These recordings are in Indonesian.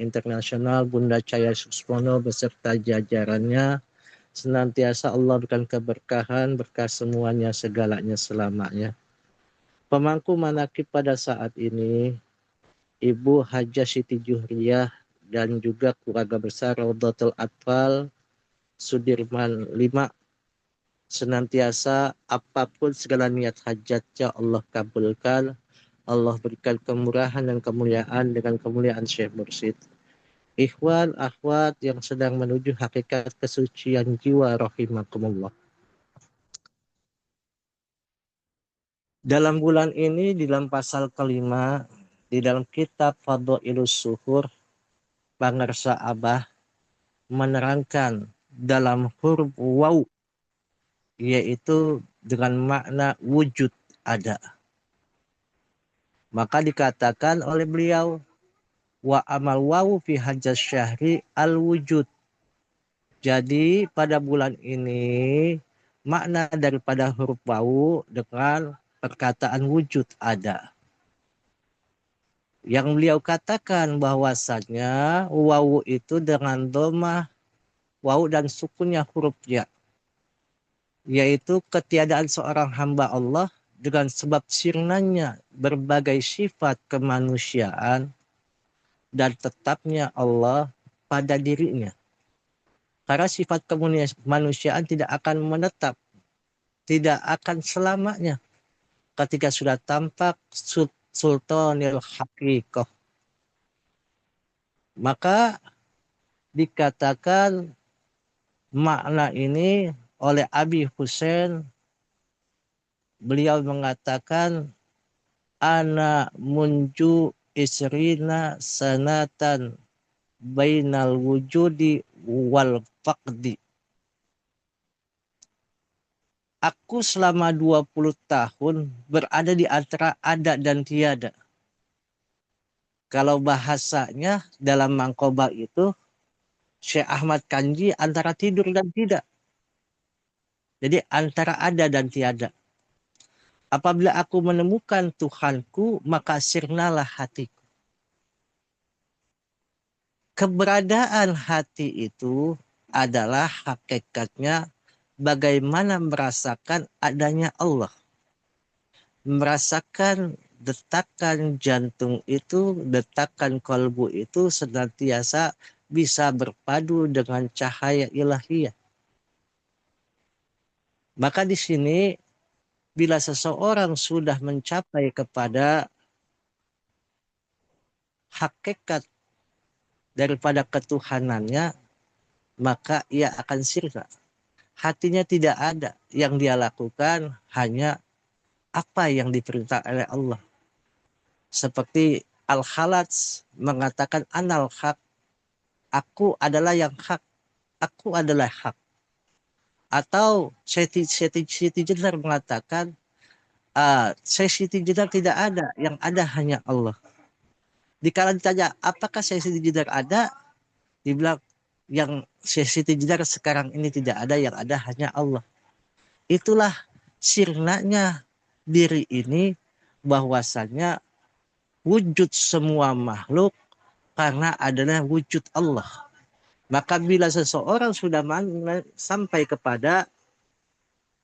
Internasional Bunda Cahaya Suspono beserta jajarannya. Senantiasa Allah berikan keberkahan, berkah semuanya, segalanya, selamanya. Pemangku manakib pada saat ini, Ibu Hajah Siti Juhriyah dan juga keluarga besar Raudatul Atfal Sudirman 5, senantiasa apapun segala niat hajatnya Allah kabulkan. Allah berikan kemurahan dan kemuliaan dengan kemuliaan Syekh Mursyid. Ikhwan, akhwat yang sedang menuju hakikat kesucian jiwa rahimakumullah. Dalam bulan ini, di dalam pasal kelima, di dalam kitab Fadhailus Suhur, Pangarsa Abah menerangkan dalam huruf waw, yaitu dengan makna wujud ada. Maka dikatakan oleh beliau, wa amal wawu fi hajjaz syahri al wujud. Jadi pada bulan ini makna daripada huruf wawu dengan perkataan wujud ada. Yang beliau katakan bahwasanya wawu itu dengan domah wawu dan sukunnya huruf ya, yaitu ketiadaan seorang hamba Allah dengan sebab sirnanya berbagai sifat kemanusiaan dan tetapnya Allah pada dirinya. Karena sifat kemanusiaan tidak akan menetap, tidak akan selamanya ketika sudah tampak sultanil haqiqah. Maka dikatakan makna ini oleh Abi Husain, beliau mengatakan ana munju isrina sanatan bainal wujudi wal faqdi. Aku selama 20 tahun berada di antara ada dan tiada. Kalau bahasanya dalam Mangkoba itu, Syekh Ahmad Kanji antara tidur dan tidak. Jadi antara ada dan tiada. Apabila aku menemukan Tuhanku, maka sirnalah hatiku. Keberadaan hati itu adalah hakikatnya bagaimana merasakan adanya Allah. Merasakan detakan jantung itu, detakan kalbu itu senantiasa bisa berpadu dengan cahaya ilahiyah. Maka di sini bila seseorang sudah mencapai kepada hakikat daripada ketuhanannya, maka ia akan sirna. Hatinya tidak ada, yang dia lakukan hanya apa yang diperintah oleh Allah. Seperti Al-Khalats mengatakan anal hak, aku adalah yang hak, aku adalah hak. Atau Siti Jenar mengatakan Siti Jenar tidak ada, yang ada hanya Allah. Dikala ditanya apakah Siti Jenar ada, dibilang yang Siti Jenar sekarang ini tidak ada, yang ada hanya Allah. Itulah sirnanya diri ini, bahwasannya wujud semua makhluk karena adalah wujud Allah. Maka bila seseorang sudah sampai kepada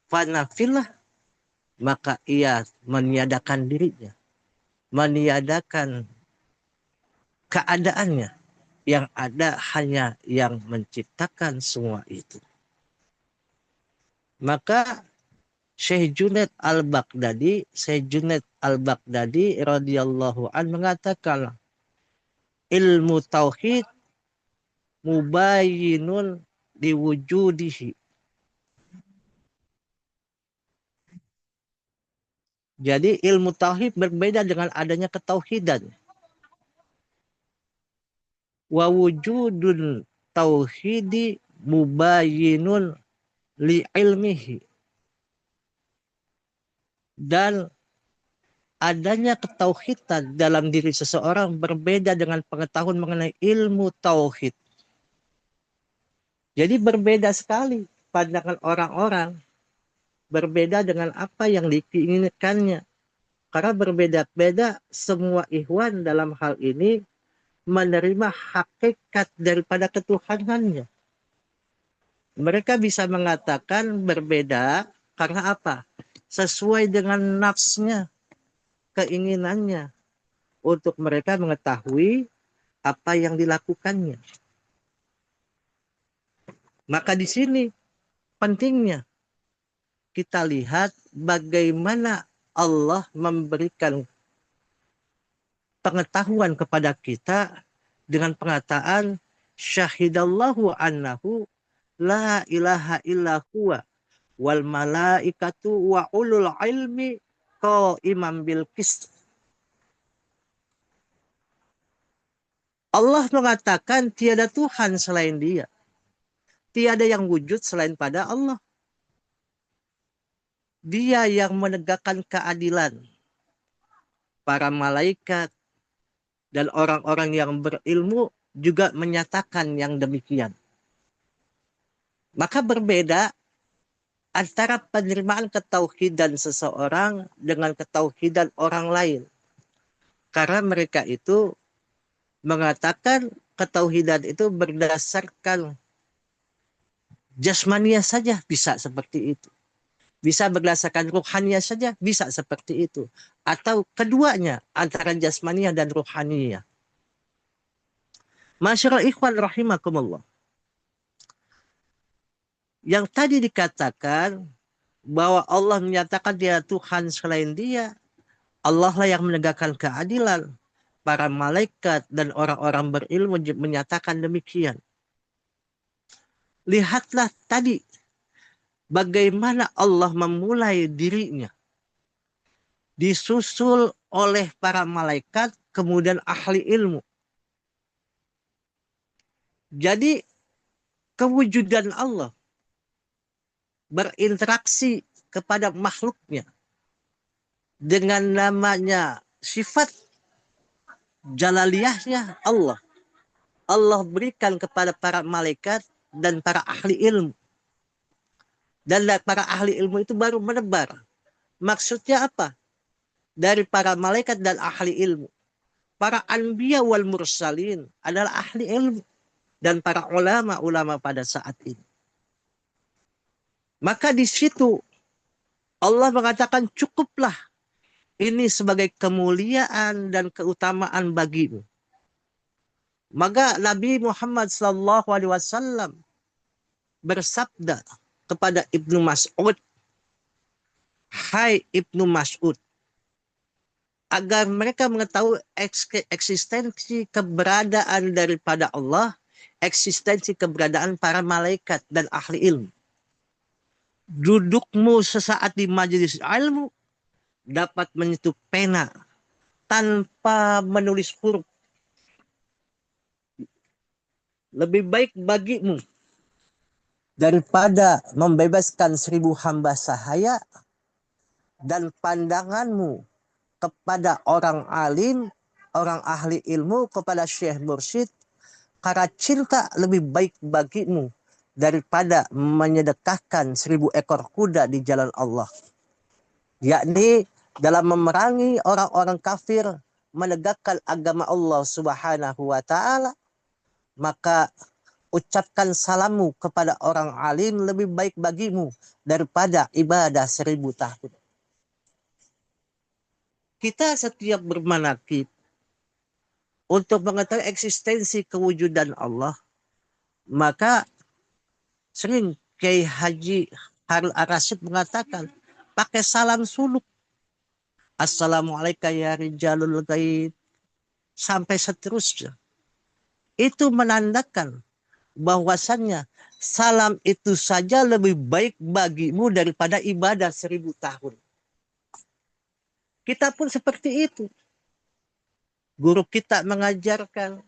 fanafillah, maka ia meniadakan dirinya, meniadakan keadaannya. Yang ada hanya yang menciptakan semua itu. Maka Syekh Junaid Al-Baghdadi radhiyallahu an mengatakan ilmu tauhid mubayyinun liwujudihi. Jadi ilmu tauhid berbeda dengan adanya ketauhidan. Wa wujudun tauhidi mubayyinun li ilmihi. Dan adanya ketauhidan dalam diri seseorang berbeda dengan pengetahuan mengenai ilmu tauhid. Jadi berbeda sekali pandangan orang-orang, berbeda dengan apa yang diinginkannya. Karena berbeda-beda semua ikhwan dalam hal ini menerima hakikat daripada ketuhanannya. Mereka bisa mengatakan berbeda karena apa? Sesuai dengan nafsnya, keinginannya, untuk mereka mengetahui apa yang dilakukannya. Maka di sini pentingnya kita lihat bagaimana Allah memberikan pengetahuan kepada kita dengan pengataan syahidallahu annahu la ilaha illa huwa wal malaikatu wa ulul ilmi qaiman bil qist. Allah mengatakan tiada Tuhan selain Dia. Tiada yang wujud selain pada Allah. Dia yang menegakkan keadilan. Para malaikat dan orang-orang yang berilmu juga menyatakan yang demikian. Maka berbeda antara penerimaan ketauhidan seseorang dengan ketauhidan orang lain. Karena mereka itu mengatakan ketauhidan itu berdasarkan jasmania saja bisa seperti itu. Bisa berdasarkan ruhania saja bisa seperti itu. Atau keduanya antara jasmania dan ruhania. Masyaallah ikhwan rahimakumullah. Yang tadi dikatakan bahwa Allah menyatakan dia Tuhan selain Dia, Allah lah yang menegakkan keadilan. Para malaikat dan orang-orang berilmu menyatakan demikian. Lihatlah tadi bagaimana Allah memulai dirinya. Disusul oleh para malaikat, kemudian ahli ilmu. Jadi kewujudan Allah berinteraksi kepada makhluknya dengan namanya sifat jalaliyahnya Allah. Allah berikan kepada para malaikat dan para ahli ilmu. Dan para ahli ilmu itu baru menebar. Maksudnya apa? Dari para malaikat dan ahli ilmu. Para anbiya wal mursalin adalah ahli ilmu. Dan para ulama-ulama pada saat ini. Maka di situ Allah mengatakan cukuplah ini sebagai kemuliaan dan keutamaan bagimu. Maka Nabi Muhammad SAW bersabda kepada Ibnu Mas'ud, hai Ibnu Mas'ud, agar mereka mengetahui eksistensi keberadaan daripada Allah, eksistensi keberadaan para malaikat dan ahli ilmu. Dudukmu sesaat di majelis ilmu dapat menyentuh pena tanpa menulis huruf. Lebih baik bagimu daripada membebaskan 1000 hamba sahaya dan pandanganmu kepada orang alim, orang ahli ilmu, kepada syekh mursyid, karena cinta lebih baik bagimu daripada menyedekahkan 1000 ekor kuda di jalan Allah. Yakni dalam memerangi orang-orang kafir, menegakkan agama Allah Subhanahu wa ta'ala, maka ucapkan salammu kepada orang alim lebih baik bagimu daripada ibadah 1000 tahun. Kita setiap bermanakib untuk mengetahui eksistensi kewujudan Allah, maka sering Kiai Haji Harun Ar-Rasyid mengatakan pakai salam suluk. Assalamualaikum ya rijalul ghaib, sampai seterusnya. Itu menandakan bahwasannya salam itu saja lebih baik bagimu daripada ibadah 1000 tahun. Kita pun seperti itu. Guru kita mengajarkan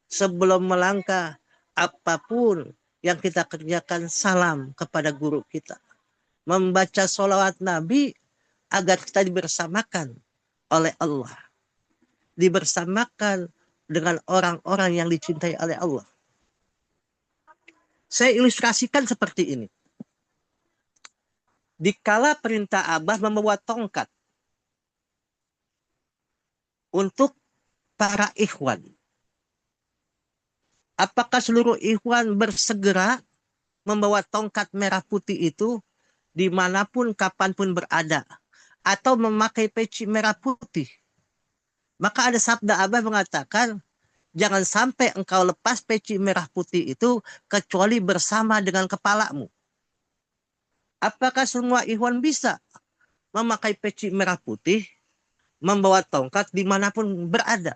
sebelum melangkah apapun yang kita kerjakan salam kepada guru kita. Membaca sholawat Nabi agar kita dibersamakan oleh Allah. Dibersamakan dengan orang-orang yang dicintai oleh Allah. Saya ilustrasikan seperti ini. Dikala perintah Abah membawa tongkat untuk para ikhwan. Apakah seluruh ikhwan bersegera membawa tongkat merah putih itu dimanapun, kapanpun berada, atau memakai peci merah putih? Maka ada sabda Abah mengatakan, jangan sampai engkau lepas peci merah putih itu kecuali bersama dengan kepalamu. Apakah semua ikhwan bisa memakai peci merah putih, membawa tongkat dimanapun berada?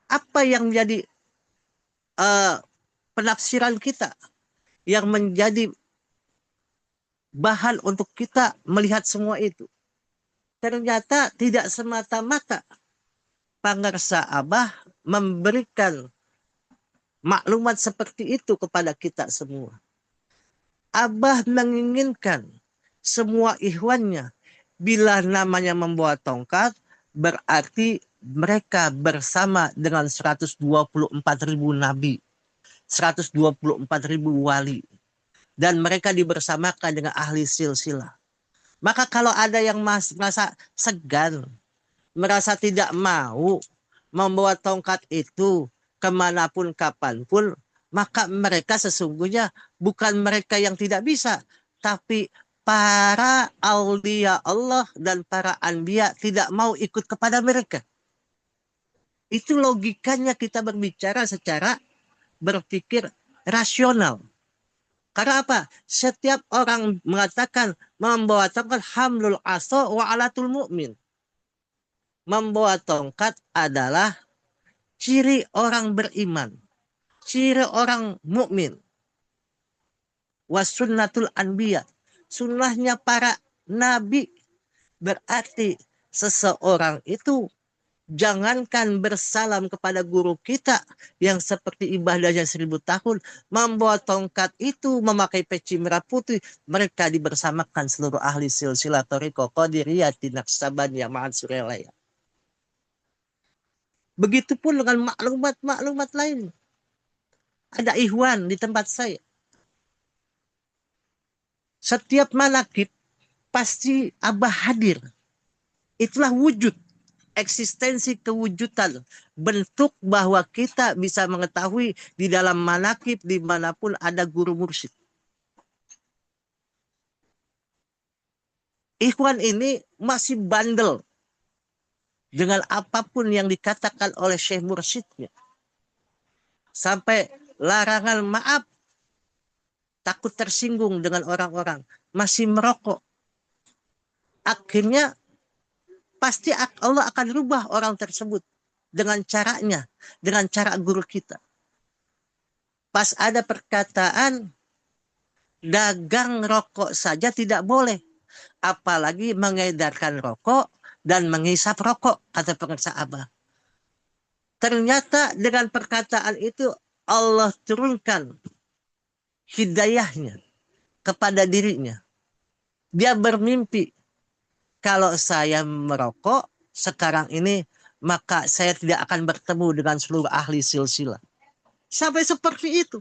Apa yang menjadi penafsiran kita, yang menjadi bahan untuk kita melihat semua itu? Ternyata tidak semata-mata pangarsa Abah memberikan maklumat seperti itu kepada kita semua. Abah menginginkan semua ikhwannya, bila namanya membawa tongkat, berarti mereka bersama dengan 124.000 nabi, 124.000 wali, dan mereka dibersamakan dengan ahli silsilah. Maka kalau ada yang merasa segan, merasa tidak mau membawa tongkat itu kemanapun kapanpun, maka mereka sesungguhnya bukan mereka yang tidak bisa, tapi para aulia Allah dan para anbiya tidak mau ikut kepada mereka. Itu logikanya kita berbicara secara berpikir rasional. Karena apa? Setiap orang mengatakan membawa tongkat hamlul asa wa alatul mu'min. Membawa tongkat adalah ciri orang beriman, ciri orang mukmin. Wasunnatul anbiya, sunnahnya para nabi. Berarti seseorang itu jangankan bersalam kepada guru kita yang seperti ibadahnya 1000 tahun, membawa tongkat itu, memakai peci merah putih, mereka dibersamakan seluruh ahli silsilah thariqah qadiriyah Naqsabandiyah Ma'ansuriyah. Begitupun dengan maklumat-maklumat lain. Ada ikhwan di tempat saya. Setiap manakib pasti Abah hadir. Itulah wujud, eksistensi kewujudan. Bentuk bahwa kita bisa mengetahui di dalam manakib dimanapun ada guru mursyid. Ikhwan ini masih bandel dengan apapun yang dikatakan oleh syekh mursyidnya. Sampai larangan maaf, takut tersinggung dengan orang-orang, masih merokok. Akhirnya pasti Allah akan rubah orang tersebut dengan caranya, dengan cara guru kita. Pas ada perkataan dagang rokok saja tidak boleh, apalagi mengedarkan rokok dan menghisap rokok, kata pengarsa Abah. Ternyata dengan perkataan itu Allah turunkan hidayahnya kepada dirinya. Dia bermimpi, kalau saya merokok sekarang ini, maka saya tidak akan bertemu dengan seluruh ahli silsilah. Sampai seperti itu.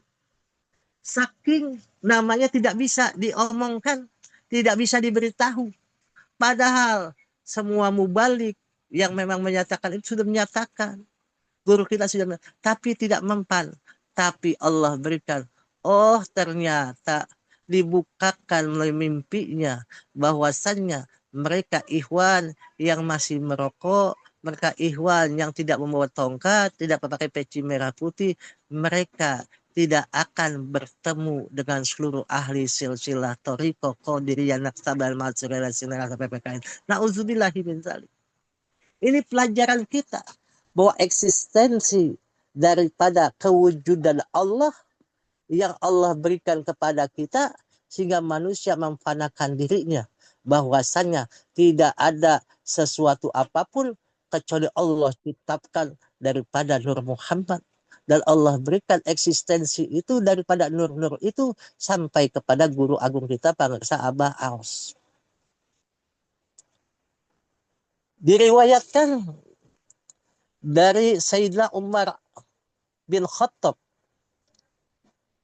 Saking namanya tidak bisa diomongkan, tidak bisa diberitahu. Padahal semua mubalik yang memang menyatakan itu sudah menyatakan. Guru kita sudah menyatakan, tapi tidak mempan. Tapi Allah berikan, oh ternyata dibukakan melalui mimpinya bahwasannya mereka ikhwan yang masih merokok, mereka ikhwan yang tidak membawa tongkat, tidak memakai peci merah putih, mereka tidak akan bertemu dengan seluruh ahli silsilah thariqah qadiriyah Naqsabandiyah Ma'ansuriyah Sinara sampai PKN. Nauzubillahi min dzalik. Ini pelajaran kita bahwa eksistensi daripada kewujudan Allah yang Allah berikan kepada kita sehingga manusia memfanakan dirinya, bahwasannya tidak ada sesuatu apapun kecuali Allah ciptakan daripada Nur Muhammad, dan Allah berikan eksistensi itu daripada nur-nur itu sampai kepada guru agung kita Pangarsa Abah Aos. Diriwayatkan dari Sayyidina Umar bin Khattab,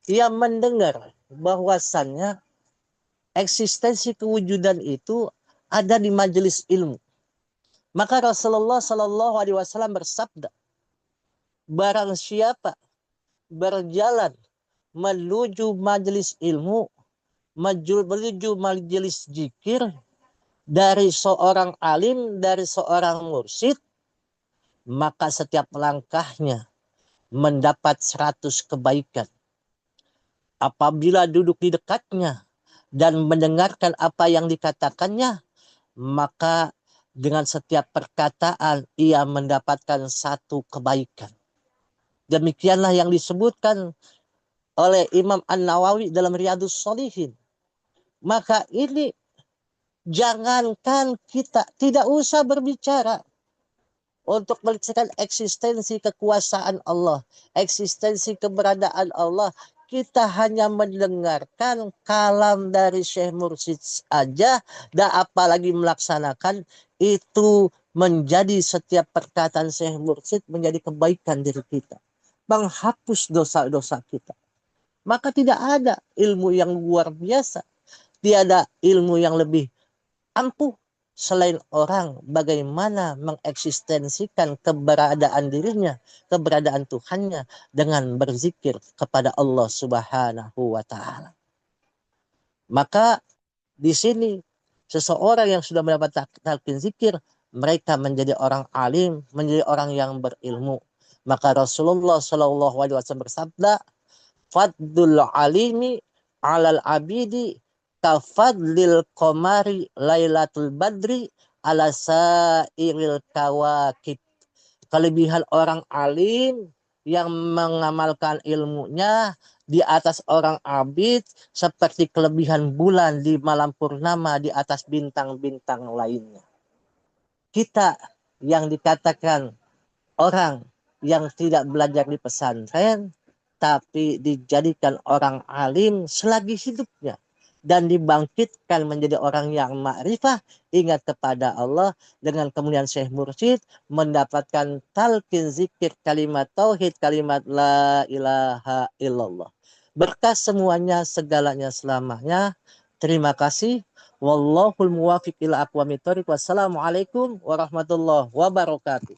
ia mendengar bahwasannya eksistensi kewujudan itu ada di majelis ilmu. Maka Rasulullah Shallallahu Alaihi Wasallam bersabda, barang siapa berjalan menuju majelis ilmu, menuju majelis zikir dari seorang alim, dari seorang mursyid, maka setiap langkahnya mendapat 100 kebaikan. Apabila duduk di dekatnya dan mendengarkan apa yang dikatakannya, maka dengan setiap perkataan ia mendapatkan 1 kebaikan. Demikianlah yang disebutkan oleh Imam An-Nawawi dalam Riyadhus Shalihin. Maka ini jangankan kita tidak usah berbicara untuk melihatkan eksistensi kekuasaan Allah, eksistensi keberadaan Allah. Kita hanya mendengarkan kalam dari Syekh Mursyid aja, dan apalagi melaksanakan itu menjadi setiap perkataan Syekh Mursyid menjadi kebaikan diri kita, menghapus dosa-dosa kita. Maka tidak ada ilmu yang luar biasa, tiada ilmu yang lebih ampuh selain orang bagaimana mengeksistensikan keberadaan dirinya, keberadaan Tuhannya dengan berzikir kepada Allah Subhanahu wa taala. Maka di sini seseorang yang sudah mendapat talqin zikir, mereka menjadi orang alim, menjadi orang yang berilmu. Maka Rasulullah Shallallahu alaihi wasallam bersabda, "Fadlul alimi 'alal abidi kafadlil qamari lailatul badri ala sairil kawakib." Kelebihan orang alim yang mengamalkan ilmunya di atas orang abid seperti kelebihan bulan di malam purnama di atas bintang-bintang lainnya. Kita yang dikatakan orang yang tidak belajar di pesantren tapi dijadikan orang alim selagi hidupnya dan dibangkitkan menjadi orang yang ma'rifah, ingat kepada Allah, dengan kemuliaan Syekh Mursyid mendapatkan talqin zikir kalimat tauhid, kalimat la ilaha illallah. Berkah semuanya, segalanya, selamanya. Terima kasih. Wallahul muwafiq ila aqwamit thoriq. Wassalamualaikum warahmatullahi wabarakatuh.